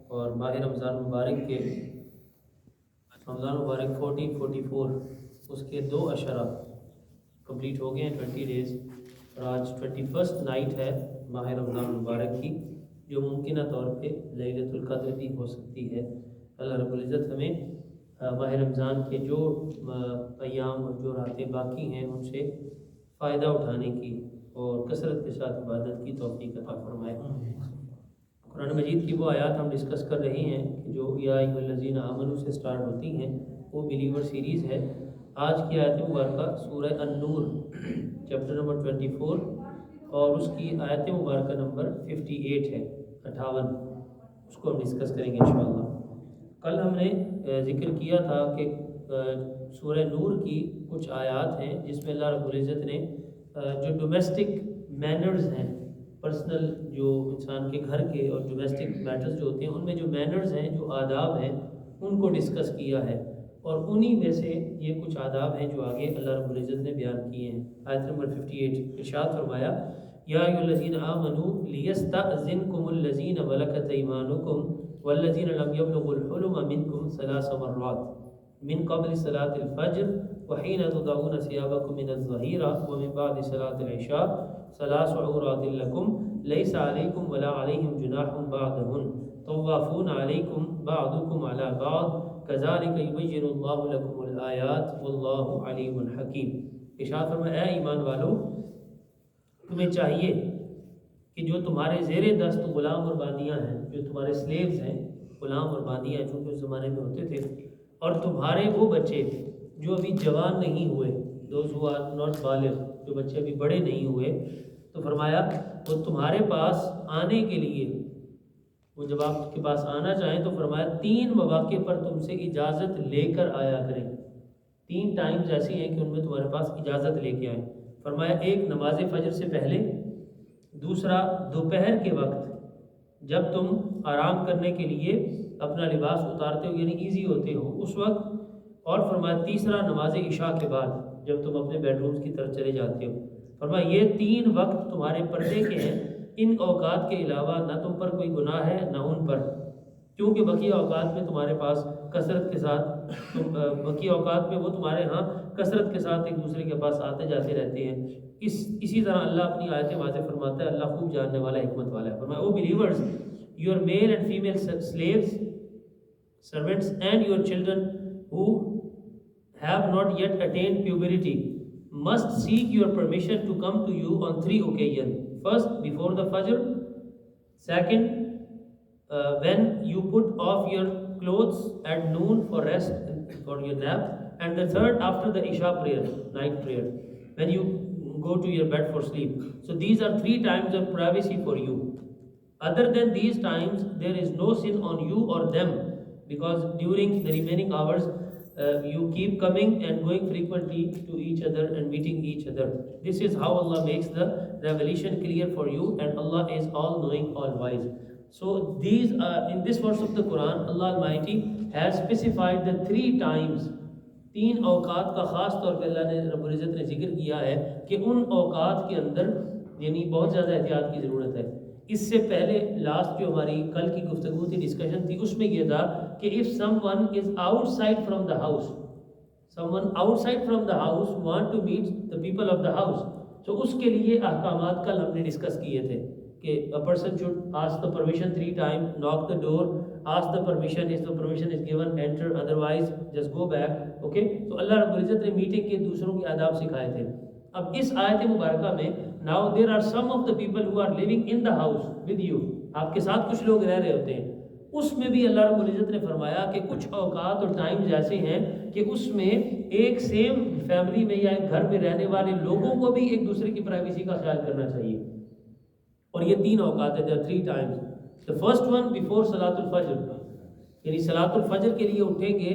اور ماہ رمضان مبارک کے رمضان مبارک 1444 اس کے 2 عشرہ کمپلیٹ ہو گئے ہیں 20 ڈیز، اور آج 21 نائٹ ہے ماہ رمضان مبارک کی، جو ممکنہ طور پہ لیلۃ القدر بھی ہو سکتی ہے۔ اللہ رب العزت ہمیں ماہ رمضان کے جو ایام اور جو راتیں باقی ہیں ان سے فائدہ اٹھانے کی اور کثرت کے ساتھ عبادت کی توفیق عطا فرمائے۔ قرآن مجید کی وہ آیات ہم ڈسکس کر رہے ہیں کہ جو یا ایھا الذین آمنوا سے سٹارٹ ہوتی ہیں، وہ بلیور سیریز ہے۔ آج کی آیت مبارکہ سورہ النور چیپٹر نمبر 24 اور اس کی آیت مبارکہ نمبر 58 ہے، 58، اس کو ہم ڈسکس کریں گے انشاءاللہ۔ کل ہم نے ذکر کیا تھا کہ سورہ نور کی کچھ آیات ہیں جس میں اللہ رب العزت نے جو ڈومیسٹک مینرز ہیں، پرسنل جو انسان کے گھر کے اور ڈومیسٹک میٹرز جو ہوتے ہیں ان میں جو مینرز ہیں، جو آداب ہیں، ان کو ڈسکس کیا ہے، اور انہی میں سے یہ کچھ آداب ہیں جو آگے اللہ رب العزت نے بیان کیے ہیں۔ آیت نمبر 58 ارشاد فرمایا یا ایھا الذین آمنوا لیستأذنکم الذین ملکت ایمانکم والذین لم یبلغوا الحلم منکم 3 مرات من قبل صلاة الفجر وحین تضعون ثیابکم من الظہیرہ ومن بعد صلاة العشاء 3 عورات لکم لیس علیکم ولا علیہم جناح بعدہن طوافون علیکم بعضکم علی بعض کذالک یبین اللہ لکم الآیات واللہ علیم حکیم۔ ارشاد فرمایا اے ایمان والو، تمہیں چاہیے کہ جو تمہارے زیر دست غلام اور باندیاں ہیں، جو تمہارے سلیوز ہیں، غلام اور باندیاں جو اس زمانے میں ہوتے تھے، اور تمہارے وہ بچے جو ابھی جوان نہیں ہوئے، دوز ہو آر ناٹ بالغ، جو بچے ابھی بڑے نہیں ہوئے، تو فرمایا وہ تمہارے پاس آنے کے لیے، وہ جب آپ کے پاس آنا چاہیں تو فرمایا 3 مواقع پر تم سے اجازت لے کر آیا کریں۔ 3 ٹائمز ایسی ہیں کہ ان میں تمہارے پاس اجازت لے کے آئیں۔ فرمایا ایک نماز فجر سے پہلے، دوسرا دوپہر کے وقت جب تم آرام کرنے کے لیے اپنا لباس اتارتے ہو، یعنی ایزی ہوتے ہو اس وقت، اور فرمایا تیسرا نماز عشاء کے بعد جب تم اپنے بیڈ رومز کی طرف چلے جاتے ہو۔ فرمایا یہ 3 وقت تمہارے پردے کے ہیں، ان اوقات کے علاوہ نہ تم پر کوئی گناہ ہے نہ ان پر، کیونکہ بقیہ اوقات میں تمہارے پاس کثرت کے ساتھ بقیہ اوقات میں وہ تمہارے ہاں کثرت کے ساتھ ایک دوسرے کے پاس آتے جاتے رہتے ہیں۔ اسی طرح اللہ اپنی آیتیں واضح فرماتا ہے، اللہ خوب جاننے والا، حکمت والا ہے۔ فرمایا O believers, your male and female slaves servants and your children who have not yet attained puberty must seek your permission to come to you on 3 occasions. First, before the Fajr. Second, when you put off your clothes at noon for rest, for your nap. And the third, after the Isha prayer, night prayer, when you go to your bed for sleep. So these are 3 times of privacy for you. Other than these times, there is no sin on you or them, because during the remaining hours, you keep coming and going frequently to each other and meeting each other. This is how Allah makes the revelation clear for you, and Allah is all knowing, all wise. So these are, in this verse of the Quran, Allah Almighty has specified the 3 times. 3 اوقات کا خاص طور پہ اللہ نے رب العزت نے ذکر کیا ہے کہ ان اوقات کے اندر یعنی بہت زیادہ احتیاط کی ضرورت ہے۔ اس سے پہلے لاسٹ جو ہماری کل کی گفتگو تھی، ڈسکشن تھی، اس میں یہ تھا کہ if someone is outside from the house, someone outside from the house want to meet the people of the house, تو اس کے لیے احکامات کل ہم نے ڈسکس کیے تھے کہ a person should ask the permission 3 times, knock the door, ask the permission, if the permission is given, enter, otherwise just go back. Okay, تو اللہ رب العزت نے میٹنگ کے دوسروں کے آداب سکھائے تھے۔ اب اس آیت مبارکہ میں now there are some of the people who are living in the house with you، آپ کے ساتھ کچھ لوگ رہ رہے ہوتے ہیں، اس میں بھی اللہ رب العزت نے فرمایا کہ کچھ اوقات اور ٹائمز ایسے ہیں کہ اس میں ایک سیم فیملی میں یا ایک گھر میں رہنے والے لوگوں کو بھی ایک دوسرے کی پرائیویسی کا خیال کرنا چاہیے، اور یہ 3 اوقات ہیں، there are 3 times. The first one before صلاۃ الفجر، یعنی صلاۃ الفجر کے لیے اٹھیں گے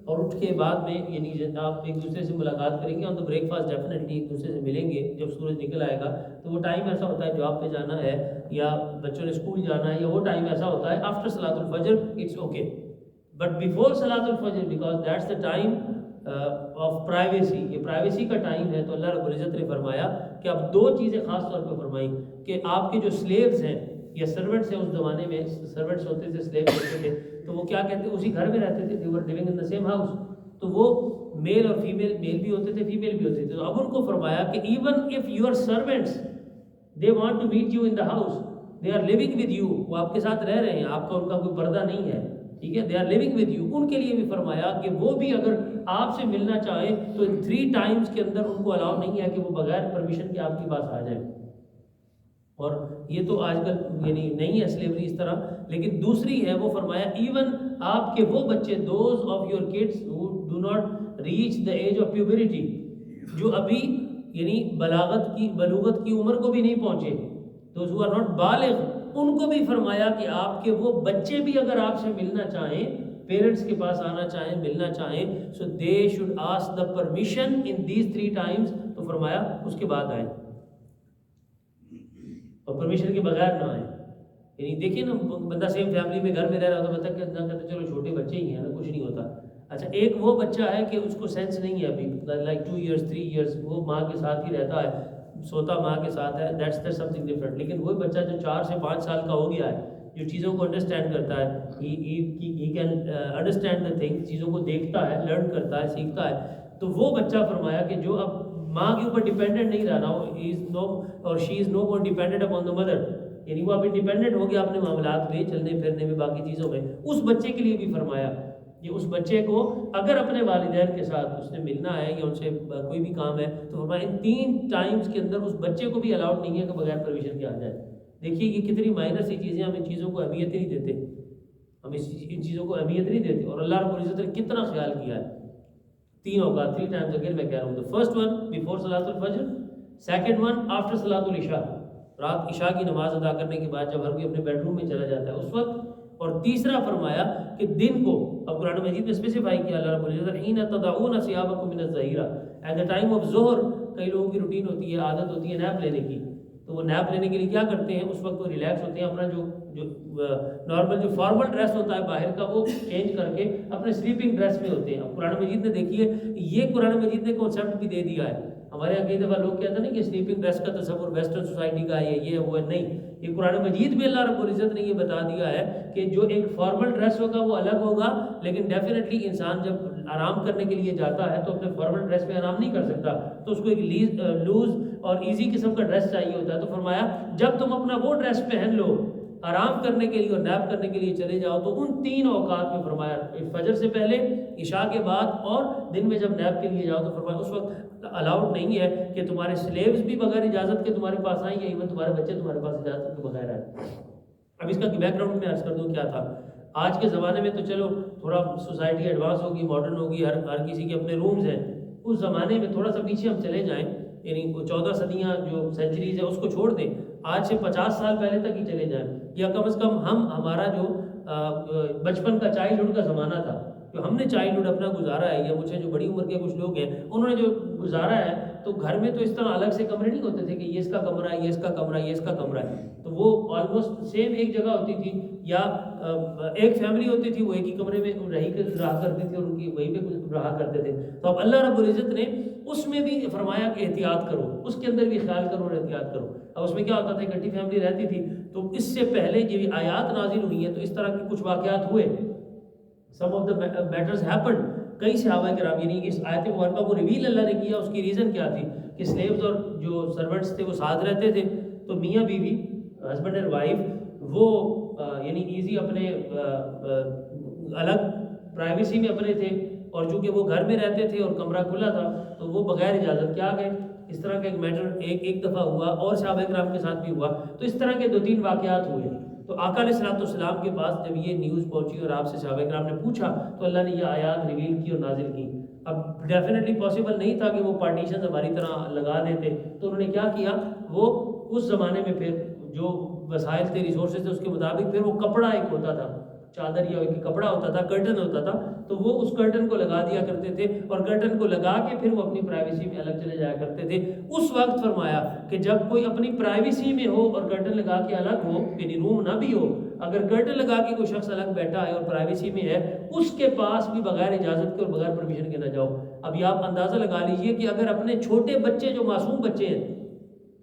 اور اٹھ کے بعد میں یعنی آپ ایک دوسرے سے ملاقات کریں گے، آن دا بریک فاسٹ ڈیفینیٹلی ایک دوسرے سے ملیں گے جب سورج نکل آئے گا، تو وہ ٹائم ایسا ہوتا ہے جاب پہ جانا ہے یا بچوں نے اسکول جانا ہے، یا وہ ٹائم ایسا ہوتا ہے آفٹر صلاۃ الفجر اٹس اوکے، بٹ بیفور صلاۃ الفجر because that's the time of privacy, یہ پرائیویسی کا ٹائم ہے، تو اللہ رب العزت نے فرمایا کہ اب 2 چیزیں خاص طور پہ فرمائی کہ آپ کے جو سلیوز ہیں یا سرونٹس ہیں، اس زمانے میں سرونٹس ہوتے تھے، سلیو ہوتے تھے، تو وہ کیا کہتے ہیں، اسی گھر میں رہتے تھے، they were living in the same house، تو وہ میل اور فیمیل، میل بھی ہوتے تھے فیمیل بھی ہوتے تھے. تو اب ان کو فرمایا کہ even of your servants they want to meet you in the house, they are living with you, وہ آپ کے ساتھ رہ رہے ہیں، آپ کا ان کا کوئی پردہ نہیں ہے، ٹھیک ہے، they are living with you, ان کے لیے بھی فرمایا کہ وہ بھی اگر آپ سے ملنا چاہیں تو 3 ٹائمز کے اندر ان کو الاؤ نہیں ہے کہ وہ بغیر پرمیشن کے آپ کے پاس آ جائیں. اور یہ تو آج کل یعنی نہیں ہے سلیوری اس طرح، لیکن دوسری ہے، وہ فرمایا ایون آپ کے وہ بچے، those of your kids who do not reach the age of puberty, جو ابھی یعنی بلوغت کی عمر کو بھی نہیں پہنچے، دوز ہو آر ناٹ بالغ، ان کو بھی فرمایا کہ آپ کے وہ بچے بھی اگر آپ سے ملنا چاہیں، پیرنٹس کے پاس آنا چاہیں، ملنا چاہیں، so they should ask the permission in these 3 times, تو فرمایا اس کے بعد آئیں اور پرمیشن کے بغیر نہ آئیں. یعنی دیکھیے نا، بندہ سیم فیملی میں گھر میں رہ رہا ہوتا، بندہ نہ کہتے چلو چھوٹے بچے ہی ہیں نا، کچھ نہیں ہوتا. اچھا ایک وہ بچہ ہے کہ اس کو سینس نہیں ہے ابھی، لائک 2 ایئرس 3 ایئرس، وہ ماں کے ساتھ ہی رہتا ہے، سوتا ماں کے ساتھ ہے، دیٹس سم تھنگ ڈفرینٹ. لیکن وہ بچہ جو 4 سے 5 سال کا ہو گیا ہے، جو چیزوں کو انڈرسٹینڈ کرتا ہے، he can understand the thing, چیزوں کو دیکھتا ہے، لرن کرتا ہے، سیکھتا ہے، تو وہ بچہ فرمایا کہ جو اب ماں کے اوپر ڈیپینڈنٹ نہیں رہنا، اور she is no more dependent upon the mother, یعنی وہ اب انڈیپینڈنٹ ہو گیا اپنے معاملات میں، چلنے پھرنے میں، باقی چیزوں میں. اس بچے کے لیے بھی فرمایا کہ اس بچے کو اگر اپنے والدین کے ساتھ اس نے ملنا ہے یا ان سے کوئی بھی کام ہے، تو فرمایا ان 3 ٹائمز کے اندر اس بچے کو بھی الاؤڈ نہیں ہے کہ بغیر پرمیشن کے آ جائے. دیکھیے یہ کتنی مائنر سی چیزیں، ہم ان چیزوں کو اہمیت نہیں دیتے، ہم ان چیزوں کو اہمیت نہیں دیتے، اور اللہ رب العزت نے کتنا خیال کیا ہے. 3 اوقات، 3 ٹائمز، اگر میں کہہ رہا ہوں، تو فرسٹ ون بیفور صلاۃ الفجر، سیکنڈ ون آفٹر صلاۃ العشاء، رات عشاء کی نماز ادا کرنے کے بعد جب ہر کوئی اپنے بیڈ روم میں چلا جاتا ہے اس وقت. اور تیسرا فرمایا کہ دن کو، اب قرآن مجید میں اسپیسیفائی کیا اللہ رب العزت، حین تضعون ثیابکم من الظہیرہ، ایٹ دا ٹائم آف ظہر. کئی لوگوں کی روٹین ہوتی ہے، عادت ہوتی ہے نیپ لینے کی، تو وہ نیپ لینے کے لیے کیا کرتے ہیں، اس وقت وہ ریلیکس ہوتے ہیں، اپنا جو نارمل جو فارمل ڈریس ہوتا ہے باہر کا، وہ چینج کر کے اپنے سلیپنگ ڈریس میں ہوتے ہیں. اب قرآن مجید نے دیکھیے، یہ قرآن مجید نے کنسیپٹ بھی دے دیا ہے. ہمارے یہاں کئی دفعہ لوگ کہتے ہیں نا کہ سلیپنگ ڈریس کا تصور ویسٹرن سوسائٹی کا ہے، یہ وہ ہے، نہیں. یہ قرآن مجید میں اللہ رب العزت نے یہ بتا دیا ہے کہ جو ایک فارمل ڈریس ہوگا وہ الگ ہوگا، لیکن ڈیفینیٹلی انسان جب آرام کرنے کے لیے جاتا ہے تو اپنے فارمل ڈریس میں آرام نہیں کر سکتا، تو اس کو ایک لوز اور ایزی قسم کا ڈریس چاہیے ہوتا ہے. تو فرمایا جب تم اپنا وہ ڈریس پہن لو آرام کرنے کے لیے اور نیپ کرنے کے لیے چلے جاؤ، تو ان 3 اوقات میں فرمایا فجر سے پہلے، عشاء کے بعد، اور دن میں جب نیپ کے لیے جاؤ، تو فرمایا اس وقت الاؤڈ نہیں ہے کہ تمہارے سلیوز بھی بغیر اجازت کے تمہارے پاس آئیں، یا ایون تمہارے بچے تمہارے پاس اجازت کے بغیر آئیں. اب اس کا بیک گراؤنڈ میں عرض کر دوں کیا تھا. آج کے زمانے میں تو چلو تھوڑا سوسائٹی ایڈوانس ہوگی، ماڈرن ہوگی، ہر کسی کے اپنے رومز ہیں. اس زمانے میں تھوڑا سا پیچھے ہم چلے جائیں، یعنی 14 صدیاں جو سینچریز ہے اس کو چھوڑ دیں، آج سے 50 سال پہلے تک ہی چلے جائیں، یا کم از کم ہمارا جو بچپن کا چائلڈہڈ کا زمانہ تھا، جو ہم نے چائلڈہڈ اپنا گزارا ہے، یا مجھے جو بڑی عمر کے کچھ لوگ ہیں انہوں نے جو گزارا ہے، تو گھر میں تو اس طرح الگ سے کمرے نہیں ہوتے تھے کہ یہ اس کا کمرہ ہے، یہ اس کا کمرہ ہے، یہ اس کا کمرہ ہے. تو وہ آلموسٹ سیم ایک جگہ ہوتی تھی، یا ایک فیملی ہوتی تھی، وہ ایک ہی کمرے میں رہا کرتی تھی اور ان کی وہیں پہ رہا کرتے تھے. تو اب اللہ رب العزت نے اس میں بھی فرمایا کہ احتیاط کرو، اس کے اندر بھی خیال کرو اور احتیاط کرو. اب اس میں کیا ہوتا تھا، اکٹھی فیملی رہتی تھی، تو اس سے پہلے یہ آیات نازل ہوئی ہیں تو اس طرح کے کچھ واقعات ہوئے. سم آف دا میٹرز ہیپنڈ. کئی صحابہ کرام، یعنی اس آیت مبارکہ کو ریویل اللہ نے کیا، اس کی ریزن کیا تھی کہ سلیوز اور جو سرونٹس تھے وہ ساتھ رہتے تھے، تو میاں بیوی، ہسبینڈ اینڈ وائف، وہ یعنی ایزی اپنے الگ پرائیویسی میں اپنے تھے، اور چونکہ وہ گھر میں رہتے تھے اور کمرہ کھلا تھا تو وہ بغیر اجازت کیا گئے. اس طرح کا ایک میٹر ایک دفعہ ہوا، اور صحابہ کرام کے ساتھ بھی ہوا. تو اس طرح کے 2-3 واقعات ہوئے. تو آقا علیہ الصلوۃ والسلام کے پاس جب یہ نیوز پہنچی اور آپ سے صحابہ کرام نے پوچھا، تو اللہ نے یہ آیات ریویل کی اور نازل کی. اب ڈیفینیٹلی پاسبل نہیں تھا کہ وہ پارٹیشنز ہماری طرح لگا دیتے، تو انہوں نے کیا کیا، وہ اس زمانے میں پھر جو وسائل تھے، ریسورسز تھے، اس کے مطابق پھر وہ کپڑا ایک ہوتا تھا، چادر یا ایک کپڑا ہوتا تھا، کرٹن ہوتا تھا، تو وہ اس کرٹن کو لگا دیا کرتے تھے، اور کرٹن کو لگا کے پھر وہ اپنی پرائیویسی میں الگ چلے جایا کرتے تھے. اس وقت فرمایا کہ جب کوئی اپنی پرائیویسی میں ہو اور کرٹن لگا کے الگ ہو، یعنی روم نہ بھی ہو، اگر کرٹن لگا کے کوئی شخص الگ بیٹھا ہے اور پرائیویسی میں ہے، اس کے پاس بھی بغیر اجازت کے اور بغیر پرمیشن کے نہ جاؤ. ابھی آپ اندازہ لگا لیجئے کہ اگر اپنے چھوٹے بچے، جو معصوم بچے ہیں،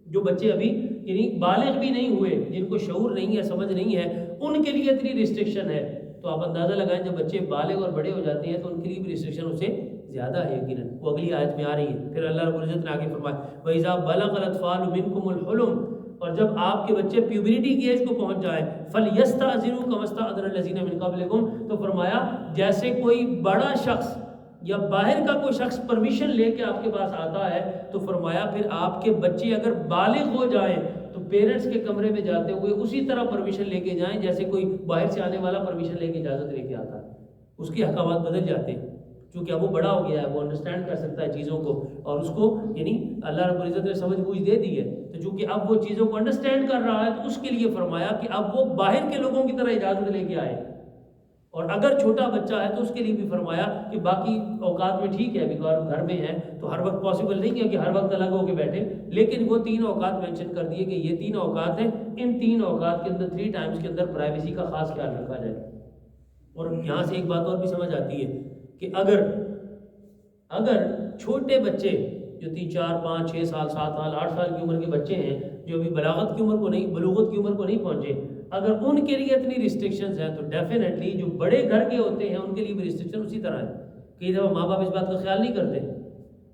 جو بچے ابھی یعنی بالغ بھی نہیں ہوئے، جن کو شعور نہیں ہے، سمجھ نہیں ہے، ان کے لیے اتنی ریسٹرکشن ہے. تو آپ اندازہ لگائیں جب بچے بالغ اور بڑے ہو جاتے ہیں تو ان کے لیے بھی ریسٹرکشن اس سے زیادہ ہے یقیناً. وہ اگلی آیت میں آ رہی ہے. پھر اللہ رب العزت نے آگے فرمایا وَإِذَا بَلَغَ الْأَطْفَالُ مِنْكُمُ الْحُلُمَ، اور جب آپ کے بچے پیوبرٹی کی ایج کو پہنچ جائیں فَلْيَسْتَأْذِنُوا كَمَا اسْتَأْذَنَ الَّذِينَ مِنْ قَبْلِكُمْ، تو فرمایا جیسے کوئی بڑا شخص یا باہر کا کوئی شخص پرمیشن لے کے آپ کے پاس آتا ہے، تو فرمایا پھر آپ کے بچے اگر بالغ ہو جائیں تو پیرنٹس کے کمرے میں جاتے ہوئے اسی طرح پرمیشن لے کے جائیں جیسے کوئی باہر سے آنے والا پرمیشن لے کے اجازت لے کے آتا ہے. اس کے احکامات بدل جاتے ہیں چونکہ اب وہ بڑا ہو گیا ہے، وہ انڈرسٹینڈ کر سکتا ہے چیزوں کو، اور اس کو یعنی اللہ رب العزت نے سمجھ بوجھ دے دی ہے. تو چونکہ اب وہ چیزوں کو انڈرسٹینڈ کر رہا ہے تو اس کے لیے فرمایا کہ اب وہ باہر کے لوگوں کی طرح اجازت لے کے آئے. اور اگر چھوٹا بچہ ہے تو اس کے لیے بھی فرمایا کہ باقی اوقات میں ٹھیک ہے، ابھی گھر میں ہے تو ہر وقت پاسبل نہیں ہے کہ ہر وقت الگ ہو کے بیٹھے، لیکن وہ 3 اوقات مینشن کر دیے کہ یہ 3 اوقات ہیں، ان 3 اوقات کے اندر 3 ٹائمز کے اندر پرائیویسی کا خاص خیال رکھا جائے. اور یہاں سے ایک بات اور بھی سمجھ آتی ہے کہ اگر چھوٹے بچے جو 3 4 5 6 سال 7 سال 8 سال کی عمر کے بچے ہیں جو ابھی بلوغت کی عمر کو نہیں پہنچے، اگر ان کے لیے اتنی ریسٹرکشنز ہیں تو ڈیفینیٹلی جو بڑے گھر کے ہوتے ہیں ان کے لیے بھی ریسٹرکشن اسی طرح ہے. کئی دفعہ ماں باپ اس بات کا خیال نہیں کرتے،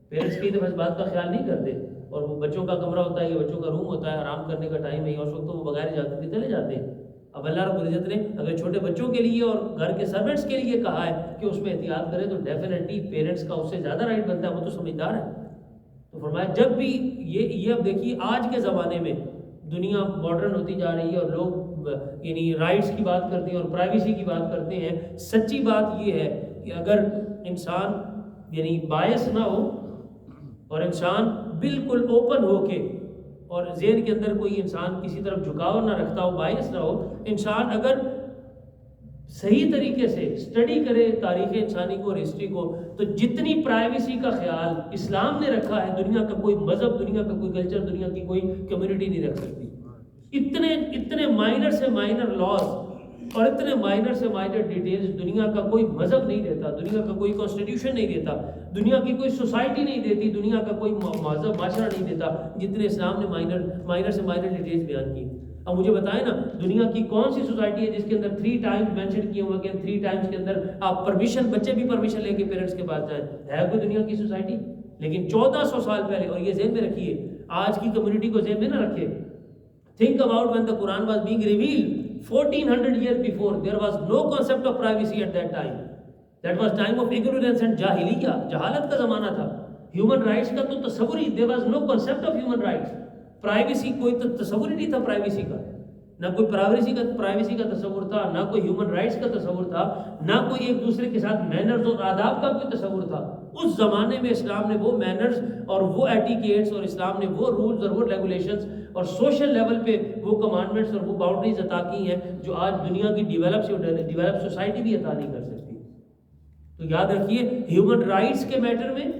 پیرنٹس کئی دفعہ اس بات کا خیال نہیں کرتے، اور وہ بچوں کا کمرہ ہوتا ہے، یہ بچوں کا روم ہوتا ہے، آرام کرنے کا ٹائم ہے، اور اس وقت تو وہ بغیر اجازت کے چلے جاتے ہیں. اب اللہ رب العزت نے اگر چھوٹے بچوں کے لیے اور گھر کے سرونٹس کے لیے کہا ہے کہ اس میں احتیاط کریں تو ڈیفینیٹلی پیرنٹس کا اس سے زیادہ رائٹ بنتا ہے، وہ تو سمجھدار ہے. تو فرمایا جب بھی یہ اب دیکھیے آج کے زمانے میں دنیا ماڈرن ہوتی جا رہی ہے اور لوگ یعنی رائٹس کی بات کرتے ہیں اور پرائیویسی کی بات کرتے ہیں. سچی بات یہ ہے کہ اگر انسان یعنی باعث نہ ہو اور انسان بالکل اوپن ہو کے اور ذہن کے اندر کوئی انسان کسی طرف جھکاؤ نہ رکھتا ہو، باعث نہ ہو، انسان اگر صحیح طریقے سے اسٹڈی کرے تاریخ انسانی کو اور ہسٹری کو، تو جتنی پرائیویسی کا خیال اسلام نے رکھا ہے دنیا کا کوئی مذہب، دنیا کا کوئی کلچر، دنیا کی کوئی کمیونٹی نہیں رکھ سکتی. اتنے مائنر سے مائنر لاز اور اتنے مائنر سے مائنر ڈیٹیلز دنیا کا کوئی مذہب نہیں دیتا، دنیا کا کوئی کانسٹیٹیوشن نہیں دیتا، دنیا کی کوئی سوسائٹی نہیں دیتی، دنیا کا کوئی مہذب معاشرہ نہیں دیتا جتنے اسلام نے مائنر سے مائنر ڈیٹیلز بیان کی. اب مجھے بتائیں نا دنیا کی کون سی سوسائٹی ہے جس کے اندر 3 ٹائمز مینشن کیے ہوئے کہ 3 ٹائمز کے اندر آپ پرمیشن، بچے بھی پرمیشن لے کے پیرنٹس کے پاس جائیں؟ ہے کوئی دنیا کی سوسائٹی؟ لیکن 1400 سال پہلے، اور یہ ذہن میں رکھیے، آج کی کمیونٹی کو ذہن میں نہ رکھے. Think about when the Quran was being revealed 1400 years before. There was no concept of privacy at that time. That was time of ignorance and jahiliya. جہالت کا زمانہ تھا. Human rights کا تو تصور ہی، there was no concept of human rights. Privacy کوئی تو تصور ہی نہیں تھا پرائیویسی کا. نہ کوئی پرائیویسی کا تصور تھا، نہ کوئی ہیومن رائٹس کا تصور تھا، نہ کوئی ایک دوسرے کے ساتھ مینرز اور آداب کا کوئی تصور تھا. اس زمانے میں اسلام نے وہ مینرز اور وہ ایٹیکیٹس اور اسلام نے وہ رولز اور وہ ریگولیشنز اور سوشل لیول پہ وہ کمانڈمنٹس اور وہ باؤنڈریز عطا کی ہیں جو آج دنیا کی ڈیولپ سوسائٹی بھی عطا نہیں کر سکتی. تو یاد رکھیے ہیومن رائٹس کے میٹر میں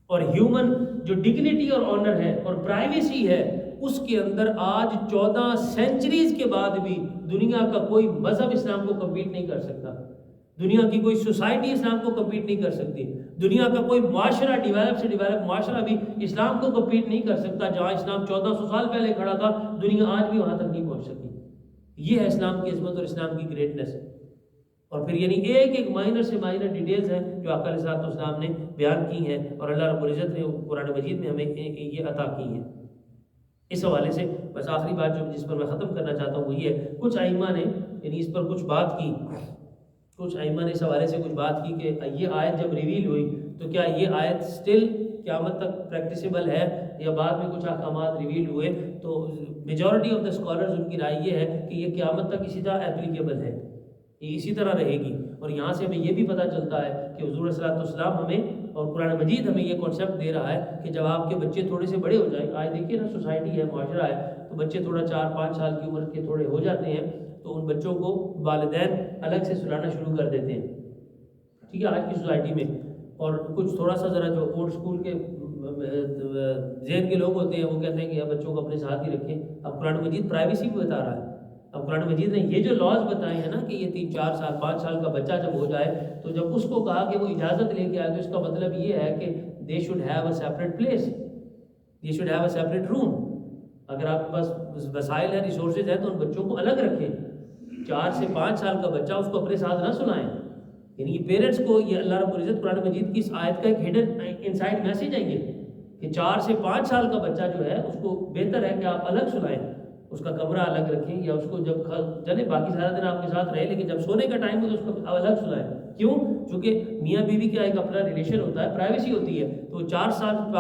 اور ہیومن جو ڈگنیٹی اور آنر ہے اور پرائیویسی ہے، اس کے اندر آج 14 سینچریز کے بعد بھی دنیا کا کوئی مذہب اسلام کو کمپیٹ نہیں کر سکتا، دنیا کی کوئی سوسائٹی اسلام کو کمپیٹ نہیں کر سکتی، دنیا کا کوئی معاشرہ ڈیولپ سے ڈیولپ معاشرہ بھی اسلام کو کمپیٹ نہیں کر سکتا. جہاں اسلام 1400 سال پہلے کھڑا تھا دنیا آج بھی وہاں تک نہیں پہنچ سکی. یہ ہے اسلام کی عظمت اور اسلام کی گریٹنس. اور پھر یعنی ایک مائنر سے مائنر ڈیٹیلز ہیں جو آقا علیہ الصلوۃ والسلام نے بیان کی ہیں اور اللہ رب العزت نے قرآن مجید میں ہمیں یہ عطا کی ہیں. اس حوالے سے بس آخری بات جس پر میں ختم کرنا چاہتا ہوں وہ یہ ہے، کچھ ائمہ نے یعنی اس پر کچھ بات کی، کچھ ائمہ نے اس حوالے سے کچھ بات کی کہ یہ آیت جب ریویل ہوئی تو کیا یہ آیت سٹل قیامت تک پریکٹیسیبل ہے یا بعد میں کچھ احکامات ریویل ہوئے. تو میجورٹی آف دا اسکالرز ان کی رائے یہ ہے کہ یہ قیامت تک اسی طرح اپلیکیبل ہے، یہ اسی طرح رہے گی. اور یہاں سے ہمیں یہ بھی پتہ چلتا ہے کہ حضور صلی اللہ علیہ وسلم ہمیں اور قرآن مجید ہمیں یہ کانسیپٹ دے رہا ہے کہ جب آپ کے بچے تھوڑے سے بڑے ہو جائیں، آج دیکھیے نا سوسائٹی ہے، معاشرہ ہے، تو بچے تھوڑا 4-5 سال کی عمر کے تھوڑے ہو جاتے ہیں تو ان بچوں کو والدین الگ سے سلانا شروع کر دیتے ہیں. ٹھیک ہے، آج کی سوسائٹی میں. اور کچھ تھوڑا سا ذرا جو اولڈ اسکول کے ذہن کے لوگ ہوتے ہیں وہ کہتے ہیں کہ بچوں کو اپنے ساتھ ہی رکھیں. اب قرآن مجید پرائیویسی بھی بتا رہا ہے. اب قرآن مجید نے یہ جو لاز بتائے ہیں نا کہ یہ 3-4 سال 5 سال کا بچہ جب ہو جائے تو جب اس کو کہا کہ وہ اجازت لے کے آئے تو اس کا مطلب یہ ہے کہ they should have a separate place, they should have a separate room. اگر آپ کے پاس وسائل ہیں، ریسورسز ہیں، تو ان بچوں کو الگ رکھیں. 4 سے 5 سال کا بچہ اس کو اپنے ساتھ نہ سنائیں. یعنی یہ پیرنٹس کو یہ اللہ رب العزت قرآن مجید کی اس آیت کا ایک ہڈن انسائڈ میسیج ہے یہ کہ 4 سے 5 سال کا بچہ جو ہے اس کو بہتر ہے کہ آپ الگ سنائیں، اس کا کمرہ الگ رکھیں، یا اس کو جب چلے باقی سارا دن آپ کے ساتھ رہے لیکن جب سونے کا ٹائم ہو تو اس کو الگ سنائیں. کیوں؟ چونکہ میاں بیوی کا ایک اپنا ریلیشن ہوتا ہے، پرائیویسی ہوتی ہے. تو 4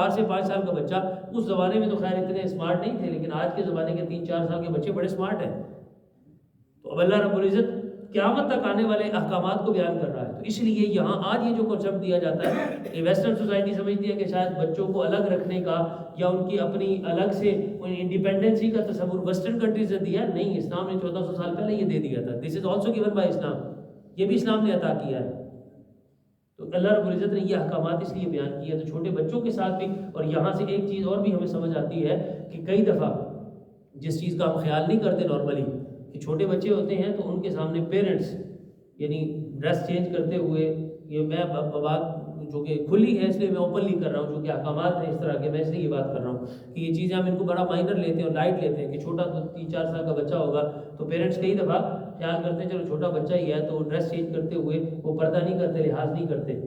سے 5 سال کا بچہ، اس زمانے میں تو خیر اتنے اسمارٹ نہیں تھے، لیکن آج کے زمانے کے 3-4 سال کے بچے بڑے اسمارٹ ہیں. تو اب اللہ رب العزت قیامت تک آنے والے احکامات کو بیان کر رہا ہے. تو اس لیے یہاں آج یہ جو کنسیپٹ دیا جاتا ہے کہ ویسٹرن سوسائٹی سمجھتی ہے کہ شاید بچوں کو الگ رکھنے کا یا ان کی اپنی الگ سے انڈیپینڈنسی کا تصور ویسٹرن کنٹریز نے دیا. نہیں، اسلام نے 1400 سال پہلے یہ دے دیا تھا. دس از آلسو گیون بائی اسلام. یہ بھی اسلام نے عطا کیا ہے. تو اللہ رب العزت نے یہ احکامات اس لیے بیان کیا. تو چھوٹے بچوں کے ساتھ بھی، اور یہاں سے ایک چیز اور بھی ہمیں سمجھ آتی ہے کہ کئی دفعہ جس چیز کا ہم خیال نہیں کرتے نارملی، کہ چھوٹے بچے ہوتے ہیں تو ان کے سامنے پیرنٹس یعنی ڈریس چینج کرتے ہوئے، یہ میں بات جو کہ کھلی ہے اس لیے میں اوپنلی کر رہا ہوں، جو کہ احکامات ہیں اس طرح کے، میں اس لیے یہ بات کر رہا ہوں کہ یہ چیزیں ہم ان کو بڑا مائنر لیتے ہیں اور لائٹ لیتے ہیں کہ چھوٹا 3-4 سال کا بچہ ہوگا تو پیرنٹس کئی دفعہ خیال کرتے ہیں چلو چھوٹا بچہ ہی ہے تو ڈریس چینج کرتے ہوئے وہ پردہ نہیں کرتے، لحاظ نہیں کرتے.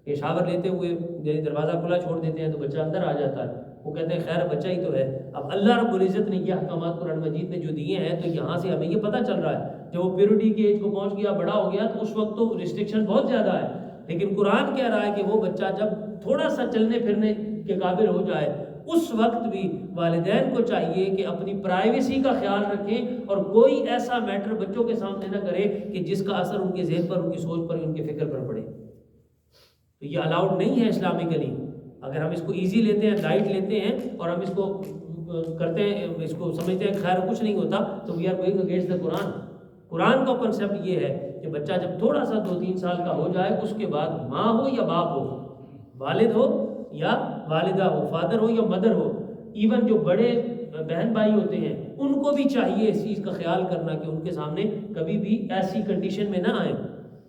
کہ شاور لیتے ہوئے یعنی دروازہ کھلا چھوڑ دیتے ہیں تو بچہ اندر آ جاتا ہے، وہ کہتے ہیں خیر بچہ ہی تو ہے. اب اللہ رب العزت نے یہ احکامات قرآن مجید میں جو دیے ہیں تو یہاں سے ہمیں یہ پتہ چل رہا ہے جب وہ پیورٹی کی ایج کو پہنچ گیا، بڑا ہو گیا، تو اس وقت تو ریسٹرکشن بہت زیادہ ہے. لیکن قرآن کہہ رہا ہے کہ وہ بچہ جب تھوڑا سا چلنے پھرنے کے قابل ہو جائے اس وقت بھی والدین کو چاہیے کہ اپنی پرائیویسی کا خیال رکھیں اور کوئی ایسا میٹر بچوں کے سامنے نہ کرے کہ جس کا اثر ان کے ذہن پر، ان کی سوچ پر، ان کے فکر پر پڑے. تو یہ الاؤڈ نہیں ہے اسلامکلی. اگر ہم اس کو ایزی لیتے ہیں، لائٹ لیتے ہیں اور ہم اس کو کرتے ہیں، اس کو سمجھتے ہیں خیر کچھ نہیں ہوتا، تو we are going against the Quran. Quran کا کنسیپٹ یہ ہے کہ بچہ جب تھوڑا سا 2-3 سال کا ہو جائے اس کے بعد ماں ہو یا باپ ہو، والد ہو یا والدہ ہو، فادر ہو یا مدر ہو، ایون جو بڑے بہن بھائی ہوتے ہیں ان کو بھی چاہیے اس چیز کا خیال کرنا کہ ان کے سامنے کبھی بھی ایسی کنڈیشن میں نہ آئیں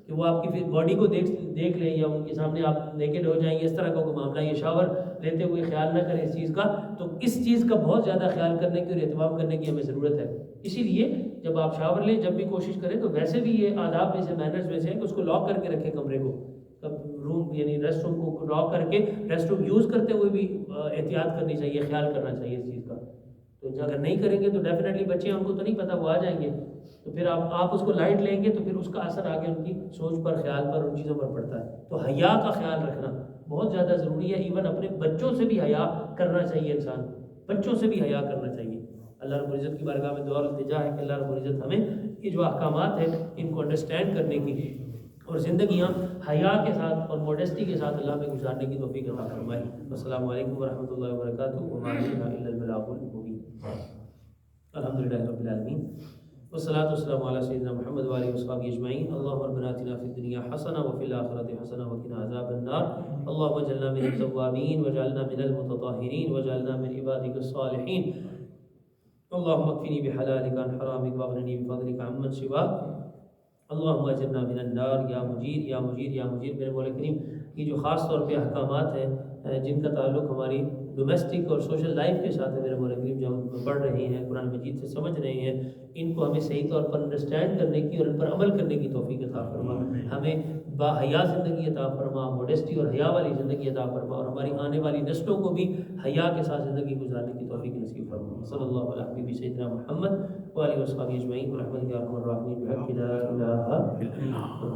کہ وہ آپ کی باڈی کو دیکھ لیں یا ان کے سامنے آپ نیکڈ ہو جائیں. اس طرح کا کوئی معاملہ، یہ شاور لیتے ہوئے خیال نہ کریں اس چیز کا. تو اس چیز کا بہت زیادہ خیال کرنے کی اور اہتمام کرنے کی ہمیں ضرورت ہے. اسی لیے جب آپ شاور لیں جب بھی کوشش کریں تو ویسے بھی یہ آداب میں سے، مینرز میں سے ہے کہ اس کو لاک کر کے رکھیں کمرے کو، روم یعنی ریسٹ روم کو لاک کر کے ریسٹ روم یوز کرتے ہوئے بھی احتیاط کرنی چاہیے، خیال کرنا چاہیے اس چیز کا. تو اگر نہیں کریں گے تو ڈیفینیٹلی بچے ہیں ان کو تو نہیں پتہ، وہ آ جائیں گے، تو پھر آپ اس کو لائٹ لیں گے تو پھر اس کا اثر آگے ان کی سوچ پر، خیال پر، ان چیزوں پر پڑتا ہے. تو حیا کا خیال رکھنا بہت زیادہ ضروری ہے. ایون اپنے بچوں سے بھی حیا کرنا چاہیے، انسان بچوں سے بھی حیا کرنا چاہیے. اللہ رب العزت کی بارگاہ میں دعا اور التجا ہے کہ اللہ رب العزت ہمیں یہ جو احکامات ہیں ان کو انڈرسٹینڈ کرنے کی اور زندگیاں حیا کے ساتھ اور موڈیسٹی کے ساتھ اللہ میں گزارنے کی توفیق عطا فرمائے. السلام علیکم ورحمۃ اللہ وبرکاتہ. وما علینا الا البلاغ المبین. الحمدللہ رب العالمین والصلاة والسلام علی سیدنا محمد وآلہ وصحبہ اجمعین. اللهم ربنا آتنا فی الدنیا حسنہ وفی الآخرۃ حسنہ وقنا عذاب النار. اللهم اجعلنا من التوابین واجعلنا من المتطہرین واجعلنا من عبادک الصالحین. اللهم اکفنی بحلالک عن حرامک واغننی بفضلک عمن سواک. اللهم اجرنا من النار. یا مجیر یا مجیر یا مجیر. میرے مولا کریم یہ جو خاص طور پہ احکامات ہیں جن کا تعلق ہماری ڈومیسٹک اور سوشل لائف کے ساتھ ہے، میرے مولا کریم جو ہم پڑھ رہے ہیں، قرآن مجید سے سمجھ رہے ہیں، ان کو ہمیں صحیح طور پر انڈرسٹینڈ کرنے کی اور ان پر عمل کرنے کی توفیق عطا فرما. ہمیں با حیا زندگی عطا فرما، موڈیسٹی اور حیا والی زندگی عطا فرما، اور ہماری آنے والی نسلوں کو بھی حیا کے ساتھ زندگی گزارنے کی توفیق نصیب فرما. صلی اللہ علیہ حبیب سیدنا محمد وآلہ وصحبہ اجمعین برحمتک یا ارحم الراحمین بحق لا الہ الا اللہ.